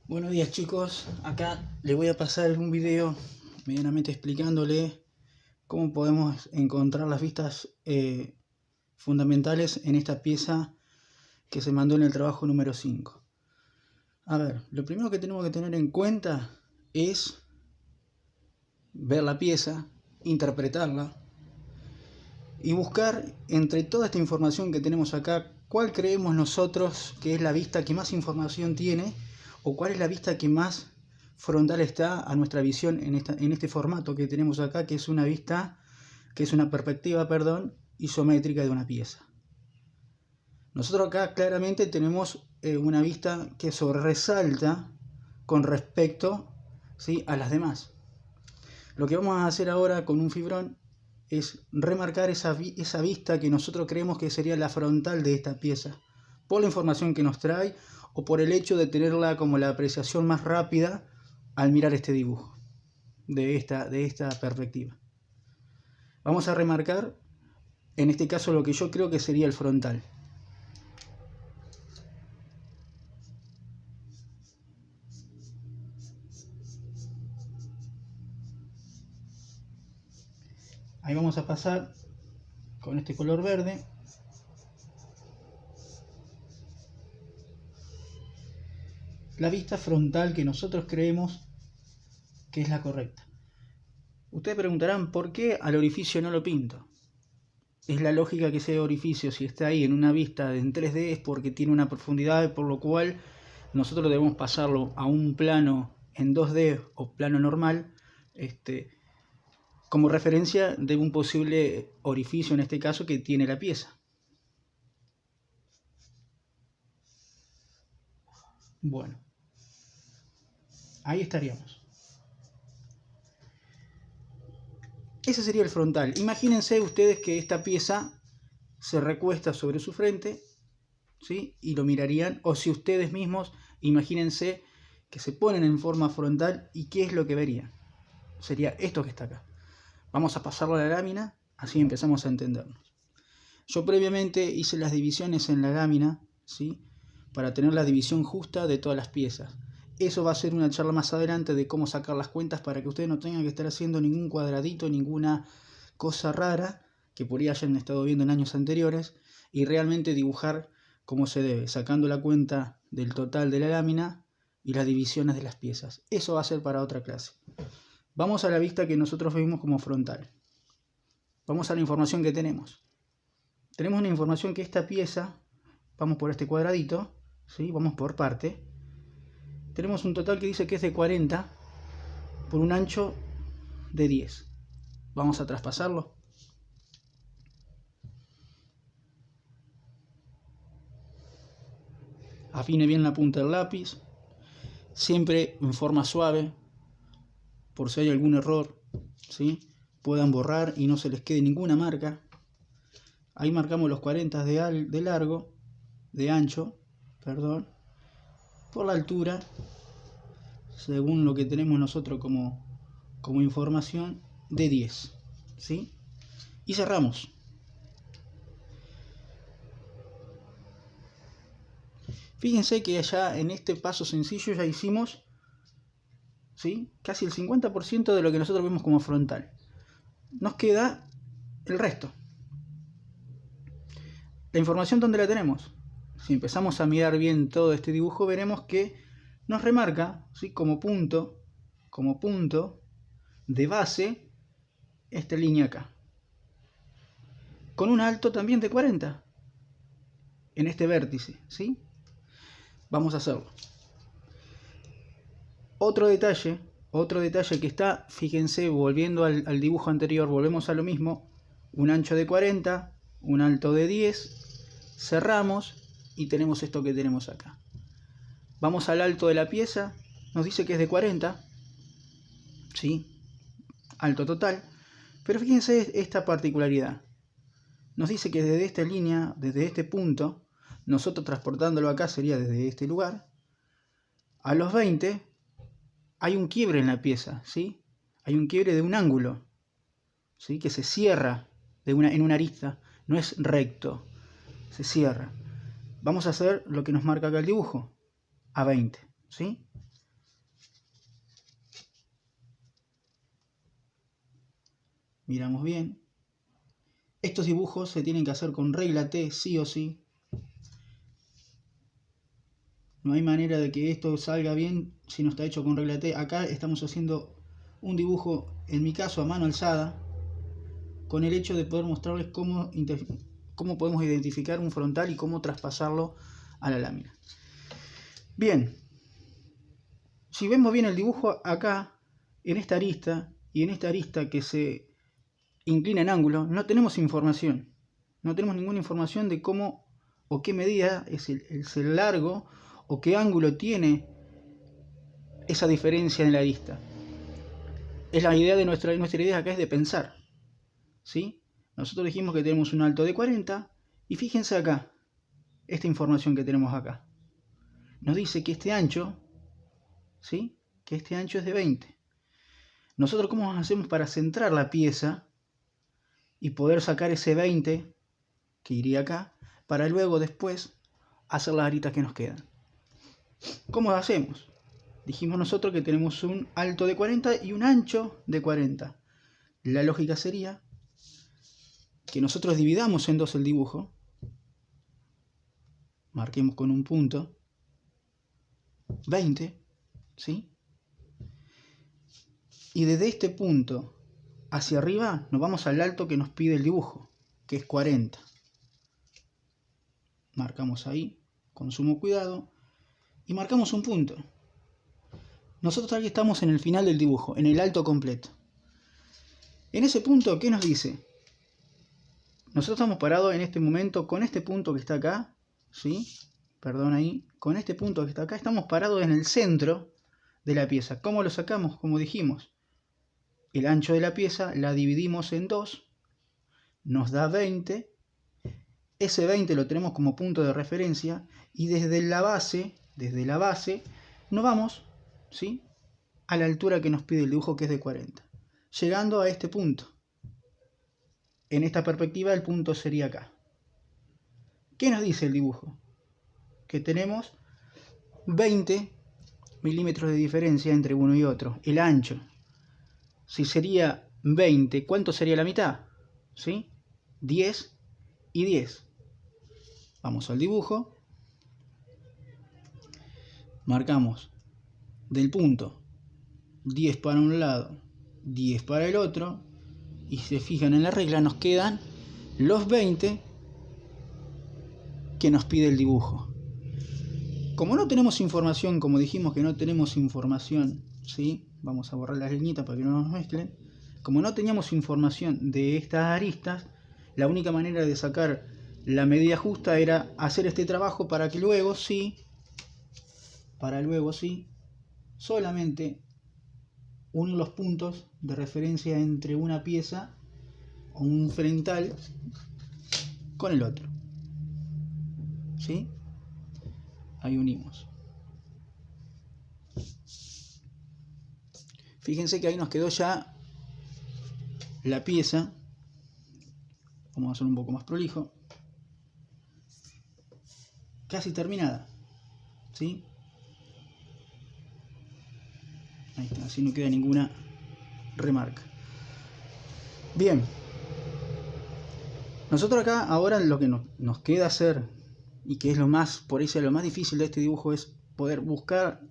Buenos días chicos, acá les voy a pasar un video medianamente explicándole cómo podemos encontrar las vistas fundamentales en esta pieza que se mandó en el trabajo número 5. A ver, lo primero que tenemos que tener en cuenta es ver la pieza, interpretarla y buscar entre toda esta información que tenemos acá, cuál creemos nosotros que es la vista que más información tiene o cuál es la vista que más frontal está a nuestra visión en este formato que tenemos acá, que es una vista, que es una perspectiva, isométrica de una pieza. Nosotros acá claramente tenemos una vista que sobresalta con respecto, ¿sí?, a las demás. Lo que vamos a hacer ahora con un fibrón es remarcar esa vista que nosotros creemos que sería la frontal de esta pieza, por la información que nos trae o por el hecho de tenerla como la apreciación más rápida al mirar este dibujo, de esta perspectiva. Vamos a remarcar, en este caso, lo que yo creo que sería el frontal. Ahí vamos a pasar con este color verde. La vista frontal que nosotros creemos que es la correcta. Ustedes preguntarán, ¿por qué al orificio no lo pinto? Es la lógica que ese orificio, si está ahí en una vista en 3D, es porque tiene una profundidad, por lo cual nosotros debemos pasarlo a un plano en 2D o plano normal, como referencia de un posible orificio, en este caso, que tiene la pieza. Bueno, ahí estaríamos. Ese sería el frontal. Imagínense ustedes que esta pieza se recuesta sobre su frente, ¿sí?, y lo mirarían, o si ustedes mismos, imagínense que se ponen en forma frontal, y ¿qué es lo que verían? Sería esto que está acá. Vamos a pasarlo a la lámina, así empezamos a entendernos. Yo previamente hice las divisiones en la lámina, ¿sí?, para tener la división justa de todas las piezas. Eso va a ser una charla más adelante de cómo sacar las cuentas para que ustedes no tengan que estar haciendo ningún cuadradito, ninguna cosa rara que por ahí hayan estado viendo en años anteriores, y realmente dibujar como se debe, sacando la cuenta del total de la lámina y las divisiones de las piezas. Eso va a ser para otra clase. Vamos a la vista que nosotros vemos como frontal. Vamos a la información que tenemos. Tenemos una información que esta pieza, vamos por este cuadradito, ¿sí?, vamos por parte. Tenemos un total que dice que es de 40 por un ancho de 10. Vamos a traspasarlo. Afine bien la punta del lápiz, siempre en forma suave, por si hay algún error, ¿sí?, puedan borrar y no se les quede ninguna marca. Ahí marcamos los 40 de largo, de ancho, perdón, por la altura, según lo que tenemos nosotros como información, de 10, ¿sí? Y cerramos. Fíjense que ya en este paso sencillo ya hicimos, ¿sí?, casi el 50% de lo que nosotros vemos como frontal. Nos queda el resto. La información, ¿dónde la tenemos? Si empezamos a mirar bien todo este dibujo, veremos que nos remarca, ¿sí?, como punto de base esta línea acá, con un alto también de 40 en este vértice, ¿sí? Vamos a hacerlo. Otro detalle que está, fíjense, volviendo al dibujo anterior, volvemos a lo mismo, un ancho de 40, un alto de 10, cerramos y tenemos esto que tenemos acá. Vamos al alto de la pieza, nos dice que es de 40, ¿sí?, alto total, pero fíjense esta particularidad. Nos dice que desde esta línea, desde este punto, nosotros transportándolo acá sería desde este lugar, a los 20 hay un quiebre en la pieza, ¿sí? Hay un quiebre de un ángulo, ¿sí?, que se cierra en una arista, no es recto, se cierra. Vamos a hacer lo que nos marca acá el dibujo, a 20, ¿sí? Miramos bien. Estos dibujos se tienen que hacer con regla T, sí o sí. No hay manera de que esto salga bien si no está hecho con regla T. Acá estamos haciendo un dibujo, en mi caso a mano alzada, con el hecho de poder mostrarles cómo podemos identificar un frontal y cómo traspasarlo a la lámina. Bien, si vemos bien el dibujo acá, en esta arista y en esta arista que se inclina en ángulo, no tenemos información. No tenemos ninguna información de cómo o qué medida es el largo o qué ángulo tiene esa diferencia en la arista. Es la idea de nuestra idea acá es de pensar, ¿sí? Nosotros dijimos que tenemos un alto de 40 y fíjense acá, esta información que tenemos acá. Nos dice que este ancho, ¿sí? Que este ancho es de 20. Nosotros, ¿cómo hacemos para centrar la pieza y poder sacar ese 20 que iría acá, para luego después hacer las aritas que nos quedan? ¿Cómo lo hacemos? Dijimos nosotros que tenemos un alto de 40 y un ancho de 40. La lógica sería que nosotros dividamos en dos el dibujo, marquemos con un punto 20, ¿sí? Y desde este punto hacia arriba nos vamos al alto que nos pide el dibujo, que es 40. Marcamos ahí con sumo cuidado y marcamos un punto. Nosotros aquí estamos en el final del dibujo, en el alto completo. En ese punto, ¿qué nos dice? Nosotros estamos parados en este momento con este punto que está acá, ¿sí? Perdón ahí, con este punto que está acá, estamos parados en el centro de la pieza. ¿Cómo lo sacamos? Como dijimos, el ancho de la pieza la dividimos en 2, nos da 20, ese 20 lo tenemos como punto de referencia y desde la base nos vamos, ¿sí? A la altura que nos pide el dibujo, que es de 40, llegando a este punto. En esta perspectiva el punto sería acá. ¿Qué nos dice el dibujo? Que tenemos 20 milímetros de diferencia entre uno y otro. El ancho, si sería 20, ¿cuánto sería la mitad? ¿Sí? 10 y 10. Vamos al dibujo. Marcamos del punto 10 para un lado, 10 para el otro. Y si se fijan en la regla, nos quedan los 20 que nos pide el dibujo. Como no tenemos información, como dijimos que no tenemos información, ¿sí? Vamos a borrar las liñitas para que no nos mezclen. Como no teníamos información de estas aristas, la única manera de sacar la medida justa era hacer este trabajo para luego sí, solamente unir los puntos de referencia entre una pieza o un frontal con el otro, ¿sí? Ahí unimos. Fíjense que ahí nos quedó ya la pieza. Vamos a hacer un poco más prolijo. Casi terminada, ¿sí? Ahí está, así no queda ninguna remarca. Bien. Nosotros acá ahora lo que nos queda hacer, y que es lo más difícil de este dibujo, es poder buscar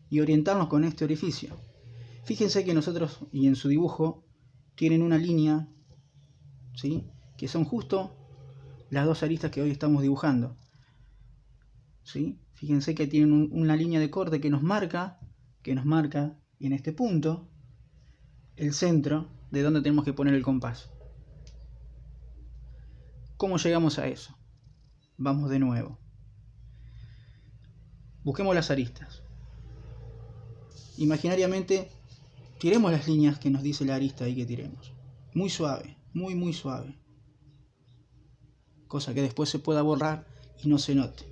y orientarnos con este orificio. Fíjense que nosotros, y en su dibujo, tienen una línea, ¿sí? Que son justo las dos aristas que hoy estamos dibujando, ¿sí? Fíjense que tienen una línea de corte que nos marca en este punto el centro de donde tenemos que poner el compás. ¿Cómo llegamos a eso? Vamos de nuevo. Busquemos las aristas. Imaginariamente tiremos las líneas que nos dice la arista ahí que tiremos. Muy suave, muy suave. Cosa que después se pueda borrar y no se note.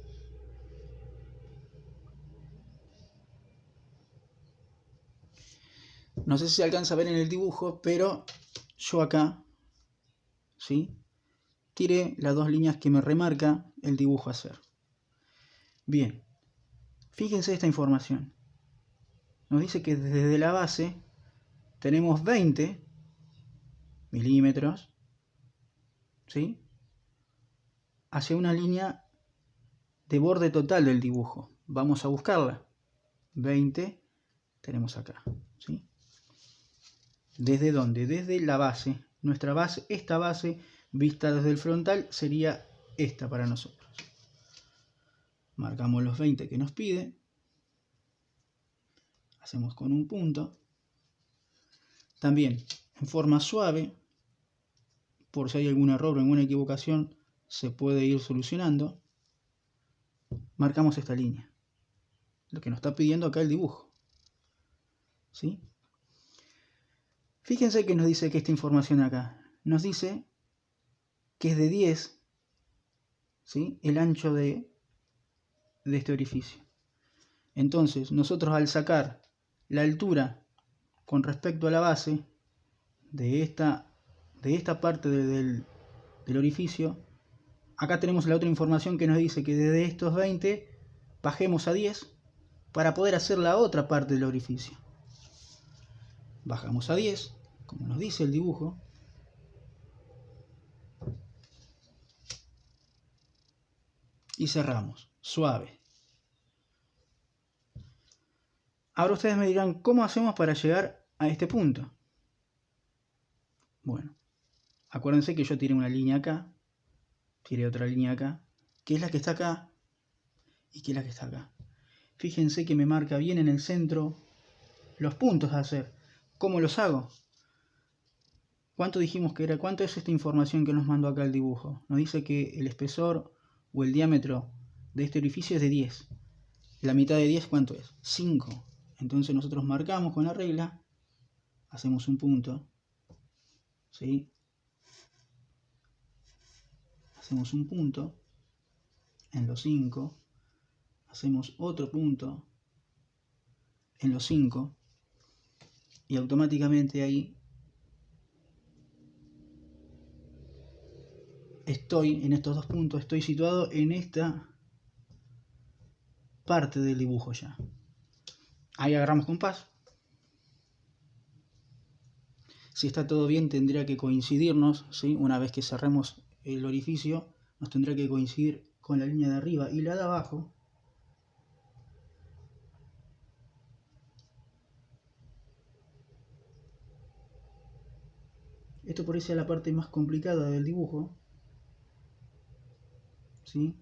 No sé si se alcanza a ver en el dibujo, pero yo acá, ¿sí? Tiré las dos líneas que me remarca el dibujo a hacer. Bien, fíjense esta información. Nos dice que desde la base tenemos 20 milímetros, ¿sí?, hacia una línea de borde total del dibujo. Vamos a buscarla. 20 tenemos acá, ¿sí? ¿Desde dónde? Desde la base. Nuestra base, esta base vista desde el frontal sería esta para nosotros. Marcamos los 20 que nos pide. Hacemos con un punto. También en forma suave, por si hay algún error o alguna equivocación, se puede ir solucionando. Marcamos esta línea, lo que nos está pidiendo acá el dibujo, ¿sí? Fíjense que nos dice que esta información acá nos dice que es de 10, ¿sí?, el ancho de este orificio. Entonces nosotros, al sacar la altura con respecto a la base de esta parte del orificio, acá tenemos la otra información que nos dice que desde estos 20 bajemos a 10 para poder hacer la otra parte del orificio. Bajamos a 10, como nos dice el dibujo, y cerramos, suave. Ahora ustedes me dirán, ¿cómo hacemos para llegar a este punto? Bueno, acuérdense que yo tiré una línea acá, tiré otra línea acá, que es la que está acá y que es la que está acá. Fíjense que me marca bien en el centro los puntos a hacer. ¿Cómo los hago? ¿Cuánto dijimos que era? ¿Cuánto es esta información que nos mandó acá el dibujo? Nos dice que el espesor o el diámetro de este orificio es de 10. ¿La mitad de 10 cuánto es? 5. Entonces nosotros marcamos con la regla, hacemos un punto, ¿sí? Hacemos un punto en los 5, hacemos otro punto en los 5 y automáticamente ahí estoy en estos dos puntos, estoy situado en esta parte del dibujo ya. Ahí agarramos compás. Si está todo bien, tendría que coincidirnos, ¿sí? Una vez que cerremos el orificio, nos tendrá que coincidir con la línea de arriba y la de abajo. Esto por ahí sea la parte más complicada del dibujo, ¿sí?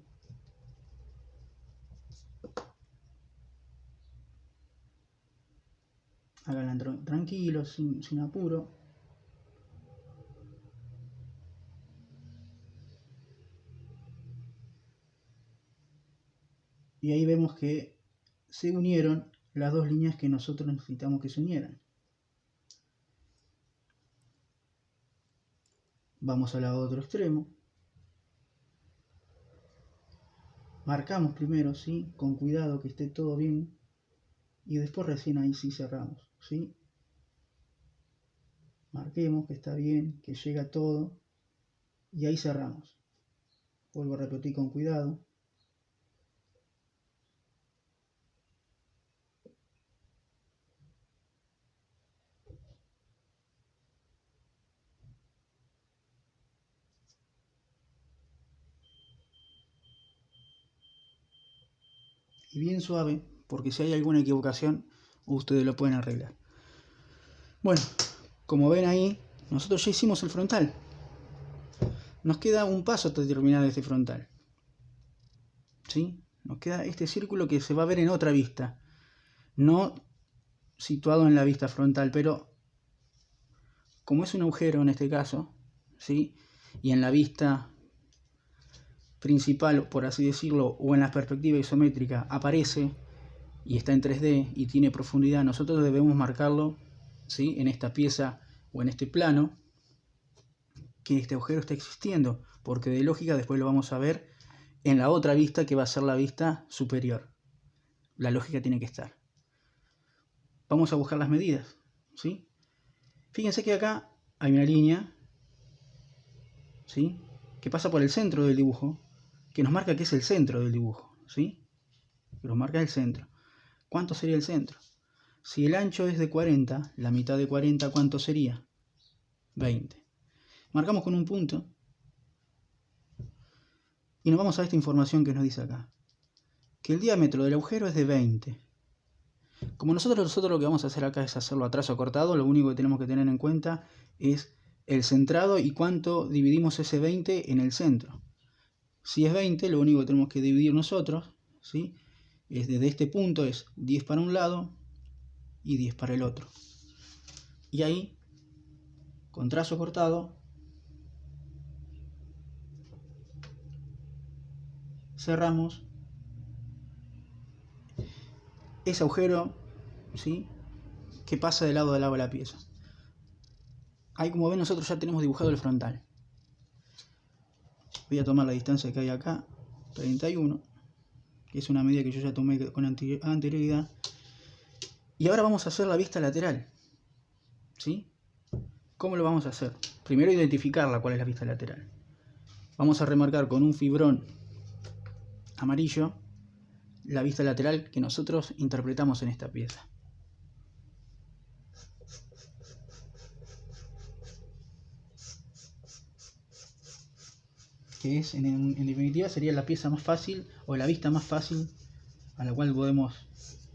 Háganla tranquilos, sin apuro. Y ahí vemos que se unieron las dos líneas que nosotros necesitamos que se unieran. Vamos al otro extremo. Marcamos primero, ¿sí?, con cuidado que esté todo bien. Y después recién ahí sí cerramos, ¿sí? Marquemos que está bien, que llega todo. Y ahí cerramos. Vuelvo a repetir con cuidado. Y bien suave, porque si hay alguna equivocación, ustedes lo pueden arreglar. Bueno, como ven ahí, nosotros ya hicimos el frontal. Nos queda un paso hasta terminar este frontal, ¿sí? Nos queda este círculo que se va a ver en otra vista, no situado en la vista frontal, pero como es un agujero en este caso, ¿sí?, y en la vista principal, por así decirlo, o en la perspectiva isométrica aparece y está en 3D y tiene profundidad, nosotros debemos marcarlo, ¿sí?, en esta pieza o en este plano, que este agujero está existiendo, porque de lógica después lo vamos a ver en la otra vista, que va a ser la vista superior. La lógica tiene que estar. Vamos a buscar las medidas, ¿sí? Fíjense que acá hay una línea, ¿sí?, que pasa por el centro del dibujo, que nos marca que es el centro del dibujo, ¿sí? Que nos marca el centro. ¿Cuánto sería el centro? Si el ancho es de 40, la mitad de 40, ¿cuánto sería? 20. Marcamos con un punto y nos vamos a esta información que nos dice acá, que el diámetro del agujero es de 20. Como nosotros lo que vamos a hacer acá es hacerlo a trazo cortado, lo único que tenemos que tener en cuenta es el centrado y cuánto dividimos ese 20 en el centro. Si es 20, lo único que tenemos que dividir nosotros, ¿sí?, es desde este punto es 10 para un lado y 10 para el otro. Y ahí, con trazo cortado, cerramos ese agujero, ¿sí?, que pasa de lado a lado de la pieza. Ahí, como ven, nosotros ya tenemos dibujado el frontal. Voy a tomar la distancia que hay acá, 31, que es una medida que yo ya tomé con anterioridad. Y ahora vamos a hacer la vista lateral, ¿sí? ¿Cómo lo vamos a hacer? Primero identificarla, cuál es la vista lateral. Vamos a remarcar con un fibrón amarillo la vista lateral que nosotros interpretamos en esta pieza. Que es, en definitiva, sería la pieza más fácil o la vista más fácil a la cual podemos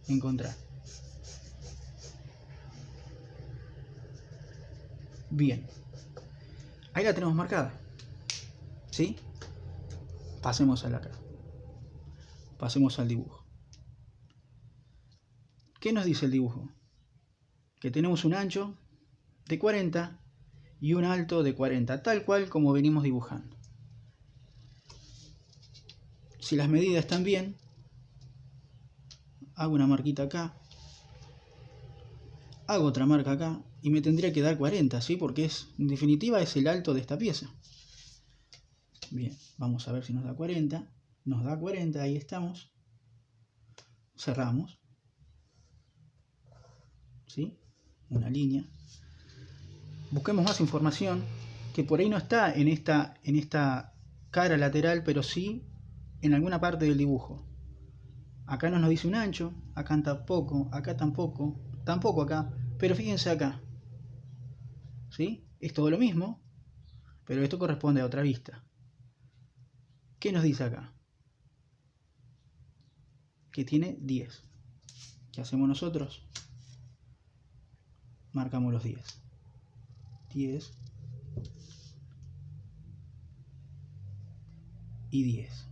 encontrar. Bien, ahí la tenemos marcada, ¿sí? Pasemos a la cara. Pasemos al dibujo. ¿Qué nos dice el dibujo? Que tenemos un ancho de 40 y un alto de 40, tal cual como venimos dibujando. Si las medidas están bien, hago una marquita acá, hago otra marca acá y me tendría que dar 40, ¿sí? Porque en definitiva es el alto de esta pieza. Bien, vamos a ver si nos da 40. Nos da 40, ahí estamos. Cerramos, ¿sí?, una línea. Busquemos más información que por ahí no está en esta cara lateral, pero sí en alguna parte del dibujo. Acá no nos dice un ancho, acá tampoco, tampoco acá, pero fíjense acá, ¿sí? Es todo lo mismo, pero esto corresponde a otra vista. ¿Qué nos dice acá? Que tiene 10. ¿Qué hacemos nosotros? Marcamos los 10. 10 y 10.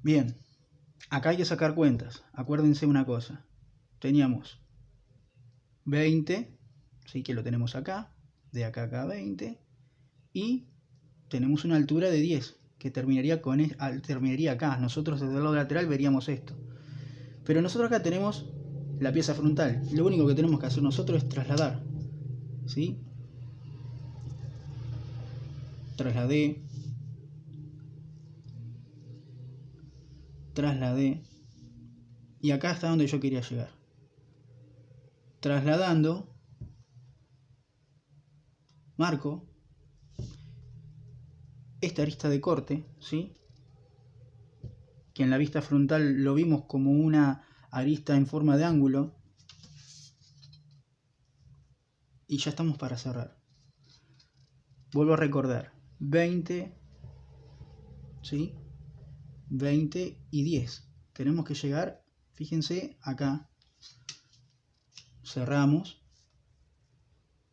Bien, acá hay que sacar cuentas. Acuérdense una cosa. Teníamos 20, ¿sí?, que lo tenemos acá, de acá a acá 20, y tenemos una altura de 10, que terminaría acá. Nosotros desde el lado lateral veríamos esto. Pero nosotros acá tenemos la pieza frontal. Lo único que tenemos que hacer nosotros es trasladar, ¿sí? Trasladé, y acá está donde yo quería llegar. Trasladando, marco esta arista de corte, ¿sí?, que en la vista frontal lo vimos como una arista en forma de ángulo, y ya estamos para cerrar. Vuelvo a recordar, 20, ¿sí?, 20 y 10. Tenemos que llegar, fíjense, acá. Cerramos,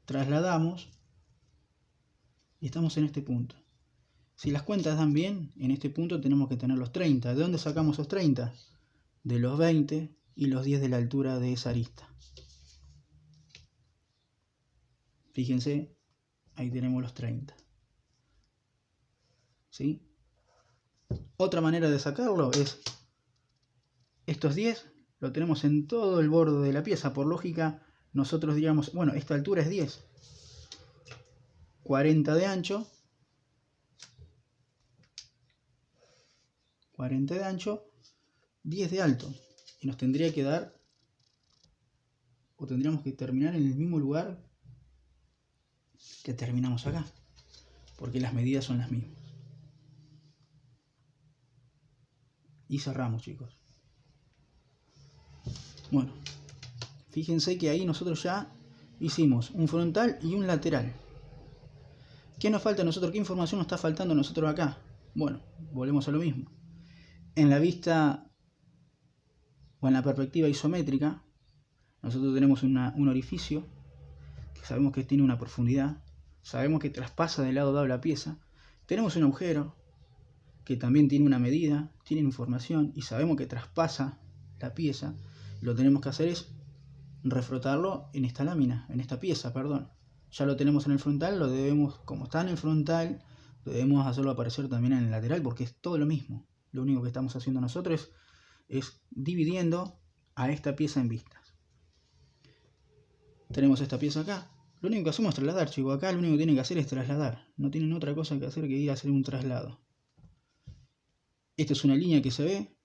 trasladamos y estamos en este punto. Si las cuentas dan bien, en este punto tenemos que tener los 30. ¿De dónde sacamos los 30? De los 20 y los 10 de la altura de esa arista. Fíjense, ahí tenemos los 30. ¿Sí? Otra manera de sacarlo es estos 10 lo tenemos en todo el borde de la pieza. Por lógica, nosotros diríamos, bueno, esta altura es 10. 40 de ancho. 40 de ancho, 10 de alto. Y nos tendría que dar, o tendríamos que terminar en el mismo lugar que terminamos acá, porque las medidas son las mismas. Y cerramos, chicos. Bueno, fíjense que ahí nosotros ya hicimos un frontal y un lateral. ¿Qué nos falta a nosotros? ¿Qué información nos está faltando a nosotros acá? Bueno, volvemos a lo mismo. En la vista o en la perspectiva isométrica, nosotros tenemos un orificio que sabemos que tiene una profundidad, sabemos que traspasa del lado dado la pieza, tenemos un agujero que también tiene una medida, tiene información y sabemos que traspasa la pieza. Lo que tenemos que hacer es refrotarlo en esta lámina, en esta pieza, perdón. Ya lo tenemos en el frontal, lo debemos, como está en el frontal, debemos hacerlo aparecer también en el lateral porque es todo lo mismo. Lo único que estamos haciendo nosotros es dividiendo a esta pieza en vistas. Tenemos esta pieza acá. Lo único que hacemos es trasladar, chicos. Acá lo único que tienen que hacer es trasladar. No tienen otra cosa que hacer que ir a hacer un traslado. Esta es una línea que se ve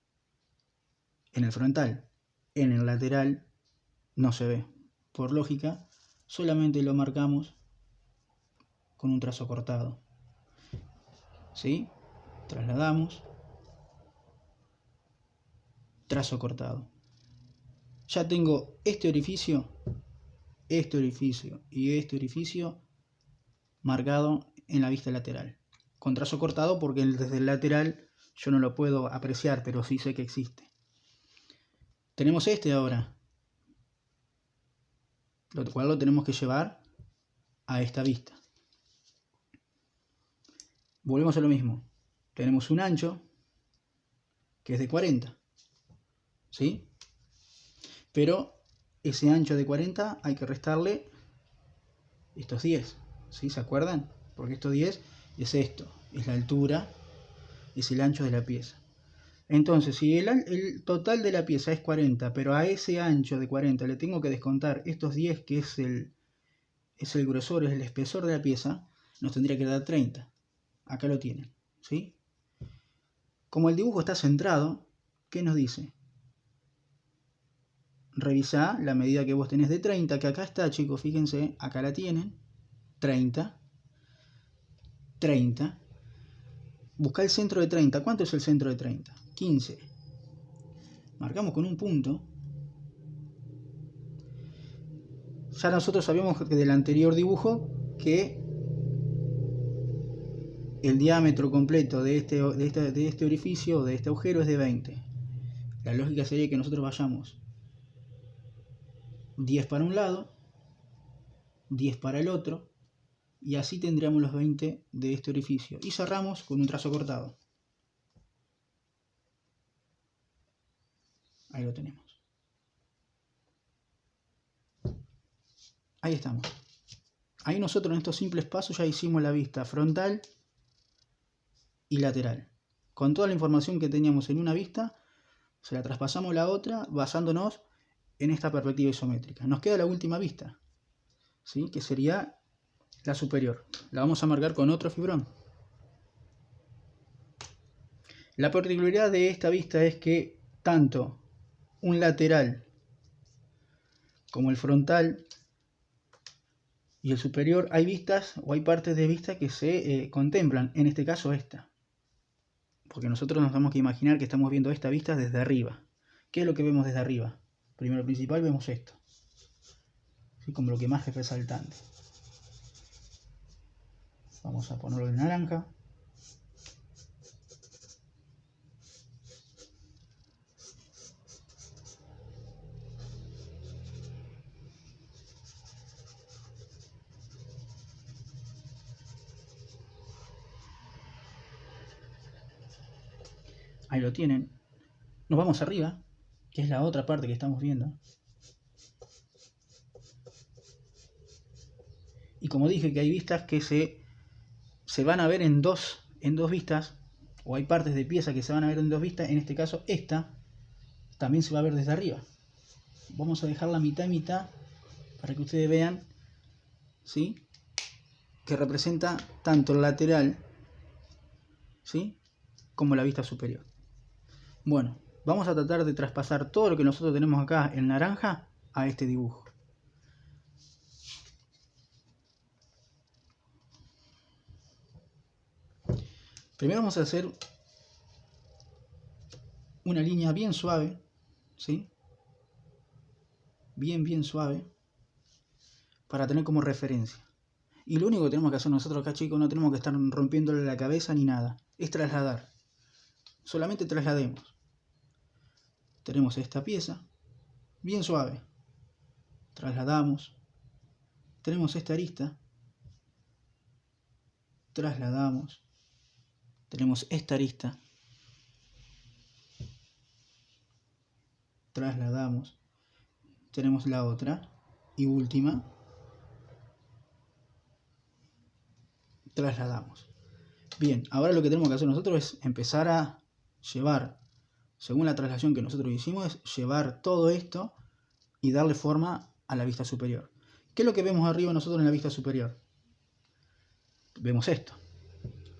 en el frontal. En el lateral no se ve. Por lógica, solamente lo marcamos con un trazo cortado. ¿Sí? Trasladamos. Trazo cortado. Ya tengo este orificio y este orificio marcado en la vista lateral. Con trazo cortado porque desde el lateral yo no lo puedo apreciar, pero sí sé que existe. Tenemos este ahora, lo cual lo tenemos que llevar a esta vista. Volvemos a lo mismo. Tenemos un ancho que es de 40, ¿sí? Pero ese ancho de 40 hay que restarle estos 10, ¿sí? ¿Se acuerdan? Porque estos 10 es esto, es la altura, es el ancho de la pieza. Entonces, si el total de la pieza es 40, pero a ese ancho de 40 le tengo que descontar estos 10, que es el grosor, es el espesor de la pieza, nos tendría que dar 30. Acá lo tienen, ¿sí? Como el dibujo está centrado, ¿qué nos dice? Revisá la medida que vos tenés de 30, que acá está, chicos, fíjense, acá la tienen, 30, 30. Buscá el centro de 30. ¿Cuánto es el centro de 30? 15. Marcamos con un punto. Ya nosotros sabíamos del anterior dibujo que el diámetro completo de este orificio, de este agujero, es de 20. La lógica sería que nosotros vayamos 10 para un lado, 10 para el otro, y así tendríamos los 20 de este orificio. Y cerramos con un trazo cortado. Ahí lo tenemos. Ahí estamos. Ahí nosotros en estos simples pasos ya hicimos la vista frontal y lateral. Con toda la información que teníamos en una vista, se la traspasamos a la otra basándonos en esta perspectiva isométrica. Nos queda la última vista, ¿sí? Que sería la superior. La vamos a marcar con otro fibrón. La particularidad de esta vista es que tanto un lateral como el frontal y el superior hay vistas o hay partes de vista que se contemplan, en este caso esta. Porque nosotros nos tenemos que imaginar que estamos viendo esta vista desde arriba. ¿Qué es lo que vemos desde arriba? Primero principal vemos esto, ¿sí? Como lo que más es resaltante. Vamos a ponerlo en naranja. Ahí lo tienen. Nos vamos arriba, que es la otra parte que estamos viendo. Y como dije que hay vistas que se van a ver en dos vistas, o hay partes de pieza que se van a ver en dos vistas, en este caso esta también se va a ver desde arriba. Vamos a dejarla mitad y mitad para que ustedes vean, ¿sí? Que representa tanto el lateral, ¿sí? Como la vista superior. Bueno, vamos a tratar de traspasar todo lo que nosotros tenemos acá en naranja a este dibujo. Primero vamos a hacer una línea bien suave, ¿sí? Bien suave. para tener como referencia. Y lo único que tenemos que hacer nosotros acá, chicos, no tenemos que estar rompiéndole la cabeza ni nada. Es trasladar. Solamente traslademos. Tenemos esta pieza, bien suave. Trasladamos. Tenemos esta arista. Trasladamos. Tenemos esta arista. Trasladamos. Tenemos la otra. Y última. Trasladamos. Bien, ahora lo que tenemos que hacer nosotros es empezar a llevar, según la traslación que nosotros hicimos, es llevar todo esto y darle forma a la vista superior. ¿Qué es lo que vemos arriba nosotros en la vista superior? Vemos esto.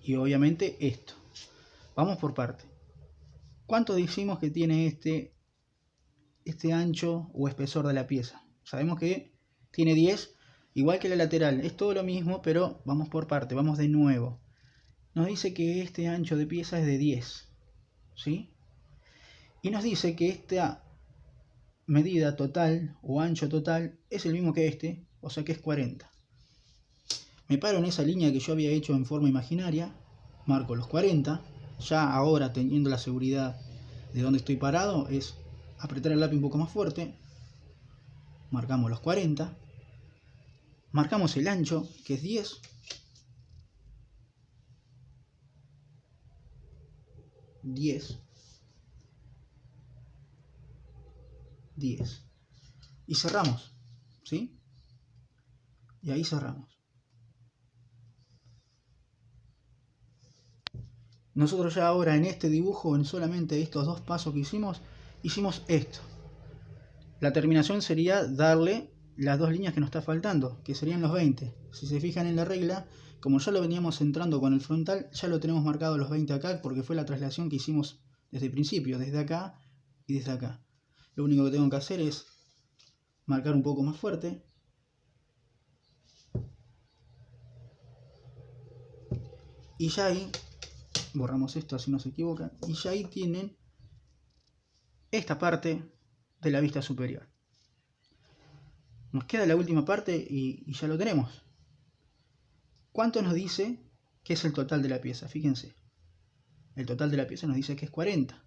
Y obviamente esto. Vamos por parte. ¿Cuánto decimos que tiene este ancho o espesor de la pieza? Sabemos que tiene 10, igual que la lateral. Es todo lo mismo, pero vamos por parte. Vamos de nuevo. Nos dice que este ancho de pieza es de 10. ¿Sí? Y nos dice que esta medida total o ancho total es el mismo que este, o sea que es 40. Me paro en esa línea que yo había hecho en forma imaginaria, marco los 40, ya ahora teniendo la seguridad de dónde estoy parado, es apretar el lápiz un poco más fuerte, marcamos los 40, marcamos el ancho, que es 10, 10, y cerramos, ¿sí? Y ahí cerramos. Nosotros ya ahora en este dibujo, en solamente estos dos pasos que hicimos esto. La terminación sería darle las dos líneas que nos está faltando, que serían los 20. Si se fijan en la regla, como ya lo veníamos centrando con el frontal, ya lo tenemos marcado los 20 acá, porque fue la traslación que hicimos desde el principio, desde acá y desde acá. Lo único que tengo que hacer es marcar un poco más fuerte. Y ya ahí, borramos esto así no se equivocan, y ya ahí tienen esta parte de la vista superior. Nos queda la última parte y ya lo tenemos. ¿Cuánto nos dice que es el total de la pieza? Fíjense. El total de la pieza nos dice que es 40.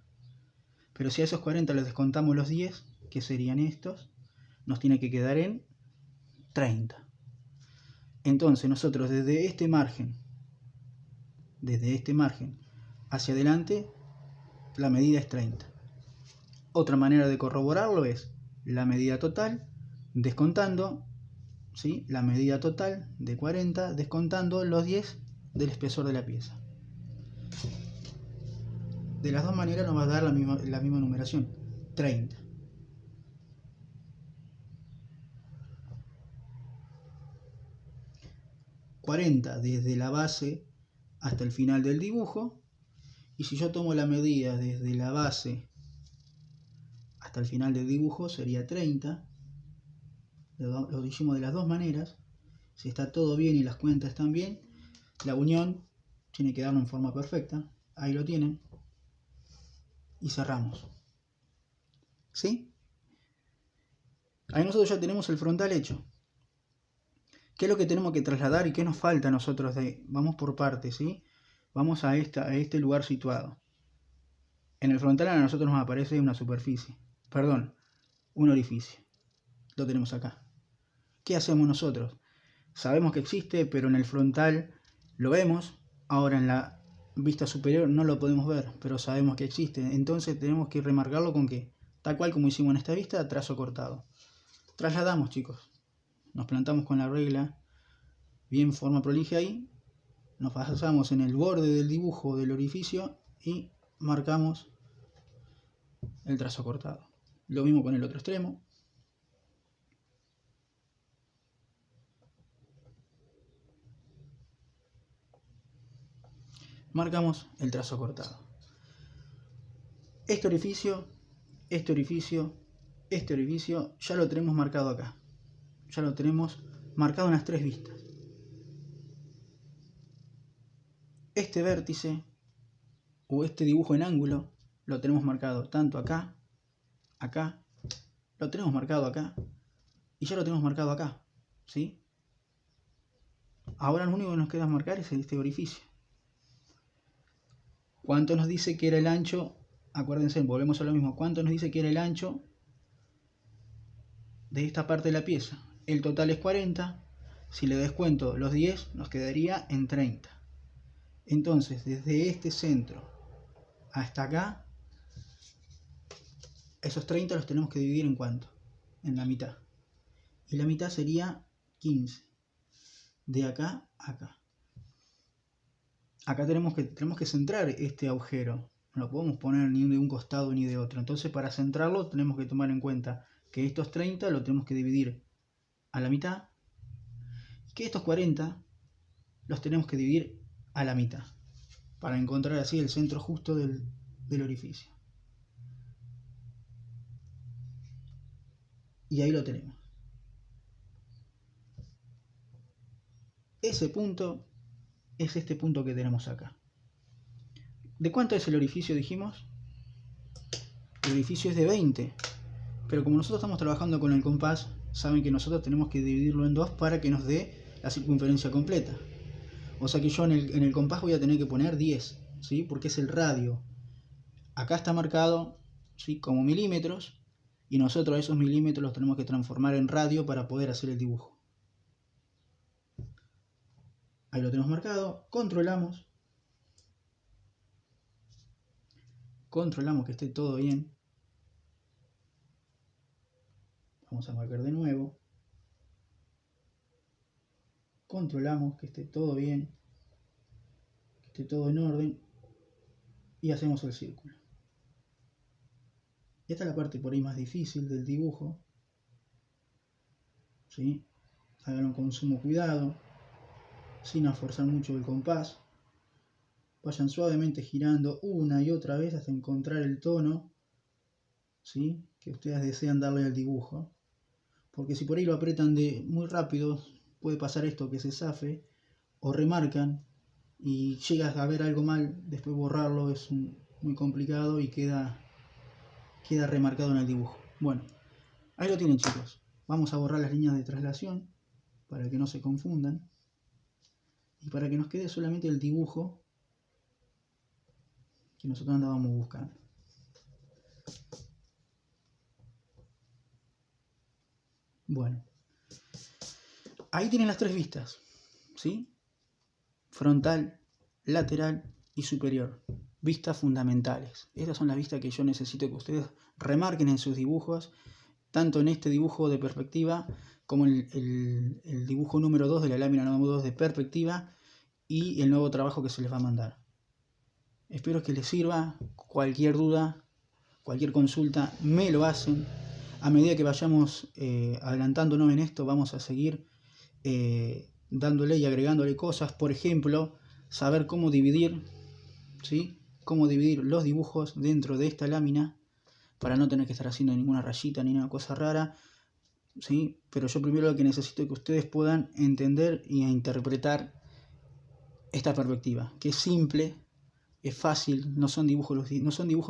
Pero si a esos 40 les descontamos los 10, que serían estos, nos tiene que quedar en 30. Entonces nosotros desde este margen hacia adelante, la medida es 30. Otra manera de corroborarlo es la medida total descontando, ¿sí?, la medida total de 40 descontando los 10 del espesor de la pieza. De las dos maneras nos va a dar la misma numeración, 30. ...40 desde la base hasta el final del dibujo, y si yo tomo la medida desde la base hasta el final del dibujo sería 30. Lo dijimos de las dos maneras. Si está todo bien y las cuentas están bien, la unión tiene que darlo en forma perfecta. Ahí lo tienen. Y cerramos. ¿Sí? Ahí nosotros ya tenemos el frontal hecho. ¿Qué es lo que tenemos que trasladar y qué nos falta a nosotros? Vamos por partes, ¿sí? Vamos a este lugar situado. En el frontal a nosotros nos aparece una superficie. Perdón, un orificio. Lo tenemos acá. ¿Qué hacemos nosotros? Sabemos que existe, pero en el frontal lo vemos. Ahora en la vista superior no lo podemos ver, pero sabemos que existe. Entonces tenemos que remarcarlo con que, tal cual como hicimos en esta vista, trazo cortado. Trasladamos, chicos. Nos plantamos con la regla bien forma prolija ahí. Nos pasamos en el borde del dibujo del orificio y marcamos el trazo cortado. Lo mismo con el otro extremo. Marcamos el trazo cortado. Este orificio, ya lo tenemos marcado acá. Ya lo tenemos marcado en las tres vistas. Este vértice o este dibujo en ángulo lo tenemos marcado tanto acá, acá, lo tenemos marcado acá y ya lo tenemos marcado acá. ¿sí? Ahora lo único que nos queda marcar es este orificio. ¿Cuánto nos dice que era el ancho? Acuérdense, volvemos a lo mismo. ¿Cuánto nos dice que era el ancho de esta parte de la pieza? El total es 40. Si le descuento los 10, nos quedaría en 30. Entonces, desde este centro hasta acá, esos 30 los tenemos que dividir en ¿cuánto? En la mitad. Y la mitad sería 15. De acá a acá. Acá tenemos que centrar este agujero. No lo podemos poner ni de un costado ni de otro. Entonces, para centrarlo tenemos que tomar en cuenta que estos 30 lo tenemos que dividir a la mitad. Y que estos 40 los tenemos que dividir a la mitad. Para encontrar así el centro justo del orificio. Y ahí lo tenemos. Ese punto es este punto que tenemos acá. ¿De cuánto es el orificio, dijimos? El orificio es de 20. Pero como nosotros estamos trabajando con el compás, saben que nosotros tenemos que dividirlo en 2 para que nos dé la circunferencia completa. O sea que yo en el compás voy a tener que poner 10, ¿sí? Porque es el radio. Acá está marcado, ¿sí?, como milímetros, y nosotros esos milímetros los tenemos que transformar en radio para poder hacer el dibujo. Ahí lo tenemos marcado, controlamos que esté todo bien. Vamos a marcar de nuevo. Controlamos que esté todo bien, que esté todo en orden, y hacemos el círculo. Esta es la parte por ahí más difícil del dibujo, ¿sí? Háganlo con sumo cuidado, sin esforzar mucho el compás. Vayan suavemente girando una y otra vez hasta encontrar el tono, ¿sí?, que ustedes desean darle al dibujo. Porque si por ahí lo apretan muy rápido, puede pasar esto, que se zafe, o remarcan y llegas a ver algo mal, después borrarlo es muy complicado y queda remarcado en el dibujo. Bueno, ahí lo tienen, chicos. Vamos a borrar las líneas de traslación para que no se confundan y para que nos quede solamente el dibujo que nosotros andábamos buscando. Bueno, ahí tienen las 3 vistas, ¿sí? Frontal, lateral y superior. Vistas fundamentales. Estas son las vistas que yo necesito que ustedes remarquen en sus dibujos, tanto en este dibujo de perspectiva como el dibujo número 2 de la lámina número 2 de perspectiva y el nuevo trabajo que se les va a mandar. Espero que les sirva. Cualquier duda, cualquier consulta, me lo hacen. A medida que vayamos adelantándonos en esto, vamos a seguir dándole y agregándole cosas. Por ejemplo, saber cómo dividir, ¿sí?, cómo dividir los dibujos dentro de esta lámina para no tener que estar haciendo ninguna rayita ni ninguna cosa rara, ¿sí? Pero yo primero lo que necesito es que ustedes puedan entender y interpretar esta perspectiva, que es simple, es fácil, no son dibujos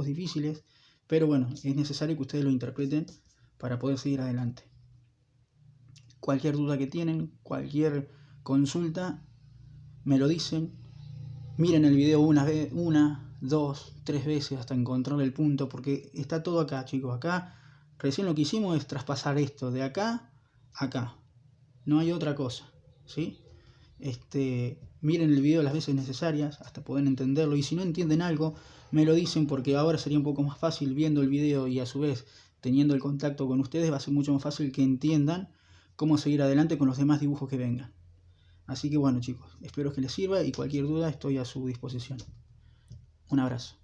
difíciles, pero bueno, es necesario que ustedes lo interpreten para poder seguir adelante. Cualquier duda que tienen, cualquier consulta, me lo dicen. Miren el video una, 2, 3 veces hasta encontrar el punto, porque está todo acá, chicos. Acá recién lo que hicimos es traspasar esto de acá a acá. No hay otra cosa, ¿sí? Miren el video las veces necesarias hasta poder entenderlo, y si no entienden algo, me lo dicen, porque ahora sería un poco más fácil viendo el video y a su vez teniendo el contacto con ustedes, va a ser mucho más fácil que entiendan cómo seguir adelante con los demás dibujos que vengan. Así que bueno, chicos, espero que les sirva y cualquier duda estoy a su disposición. Un abrazo.